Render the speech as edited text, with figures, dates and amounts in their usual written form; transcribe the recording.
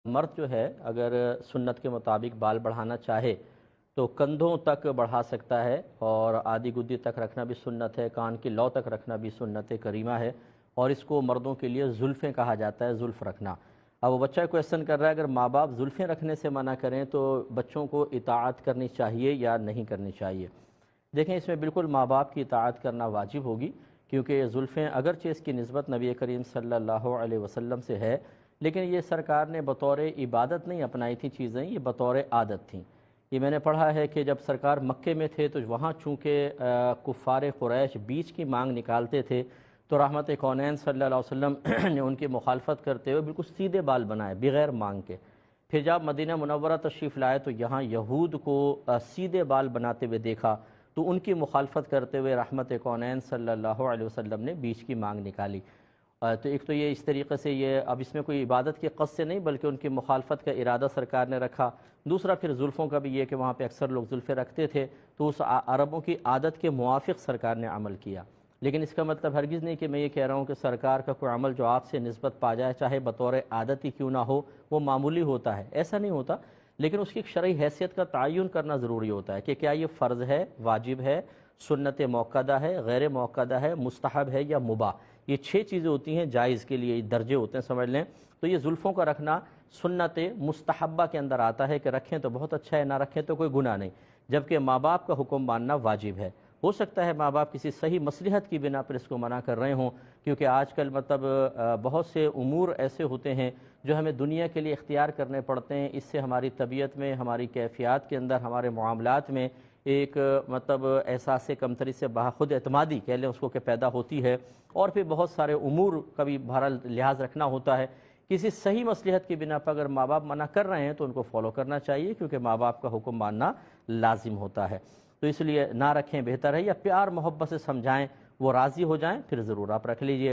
مرد جو ہے اگر سنت کے مطابق بال بڑھانا چاہے تو کندھوں تک بڑھا سکتا ہے، اور آدھی گدی تک رکھنا بھی سنت ہے، کان کی لو تک رکھنا بھی سنت کریمہ ہے، اور اس کو مردوں کے لیے زلفیں کہا جاتا ہے، زلف رکھنا۔ اب وہ بچہ کویسچن کر رہا ہے اگر ماں باپ زلفیں رکھنے سے منع کریں تو بچوں کو اطاعت کرنی چاہیے یا نہیں کرنی چاہیے؟ دیکھیں، اس میں بالکل ماں باپ کی اطاعت کرنا واجب ہوگی، کیونکہ زلفیں اگرچہ اس کی نسبت نبی کریم صلی اللہ علیہ وسلم سے ہے، لیکن یہ سرکار نے بطور عبادت نہیں اپنائی تھی چیزیں، یہ بطور عادت تھیں۔ یہ میں نے پڑھا ہے کہ جب سرکار مکے میں تھے تو وہاں چونکہ کفار قریش بیچ کی مانگ نکالتے تھے، تو رحمت کونین صلی اللہ علیہ وسلم نے ان کی مخالفت کرتے ہوئے بالکل سیدھے بال بنائے بغیر مانگ کے۔ پھر جب مدینہ منورہ تشریف لائے تو یہاں یہود کو سیدھے بال بناتے ہوئے دیکھا، تو ان کی مخالفت کرتے ہوئے رحمت کونین صلی اللہ علیہ وسلم نے بیچ کی مانگ نکالی۔ تو ایک تو یہ اس طریقے سے یہ اب اس میں کوئی عبادت کی قصد سے نہیں بلکہ ان کی مخالفت کا ارادہ سرکار نے رکھا۔ دوسرا پھر زلفوں کا بھی یہ کہ وہاں پہ اکثر لوگ زلفیں رکھتے تھے، تو اس عربوں کی عادت کے موافق سرکار نے عمل کیا۔ لیکن اس کا مطلب ہرگز نہیں کہ میں یہ کہہ رہا ہوں کہ سرکار کا کوئی عمل جو آپ سے نسبت پا جائے چاہے بطور عادت ہی کیوں نہ ہو وہ معمولی ہوتا ہے، ایسا نہیں ہوتا، لیکن اس کی شرعی حیثیت کا تعین کرنا ضروری ہوتا ہے کہ کیا یہ فرض ہے، واجب ہے، سنت موقدہ ہے، غیر موقدہ ہے، مستحب ہے یا مباح۔ یہ 6 چیزیں ہوتی ہیں جائز کے لیے، درجے ہوتے ہیں سمجھ لیں۔ تو یہ زلفوں کا رکھنا سنت مستحبہ کے اندر آتا ہے کہ رکھیں تو بہت اچھا ہے، نہ رکھیں تو کوئی گناہ نہیں، جبکہ ماں باپ کا حکم ماننا واجب ہے۔ ہو سکتا ہے ماں باپ کسی صحیح مصلحت کی بنا پر اس کو منع کر رہے ہوں، کیونکہ آج کل بہت سے امور ایسے ہوتے ہیں جو ہمیں دنیا کے لیے اختیار کرنے پڑتے ہیں، اس سے ہماری طبیعت میں، ہماری کیفیات کے اندر، ہمارے معاملات میں ایک احساس کمتری سے خود اعتمادی کہہ لیں اس کو کہ پیدا ہوتی ہے، اور پھر بہت سارے امور کا بھی بہرحال لحاظ رکھنا ہوتا ہے۔ کسی صحیح مصلحت کی بنا پر اگر ماں باپ منع کر رہے ہیں تو ان کو فالو کرنا چاہیے، کیونکہ ماں باپ کا حکم ماننا لازم ہوتا ہے۔ تو اس لیے نہ رکھیں بہتر ہے، یا پیار محبت سے سمجھائیں، وہ راضی ہو جائیں پھر ضرور آپ رکھ لیجئے۔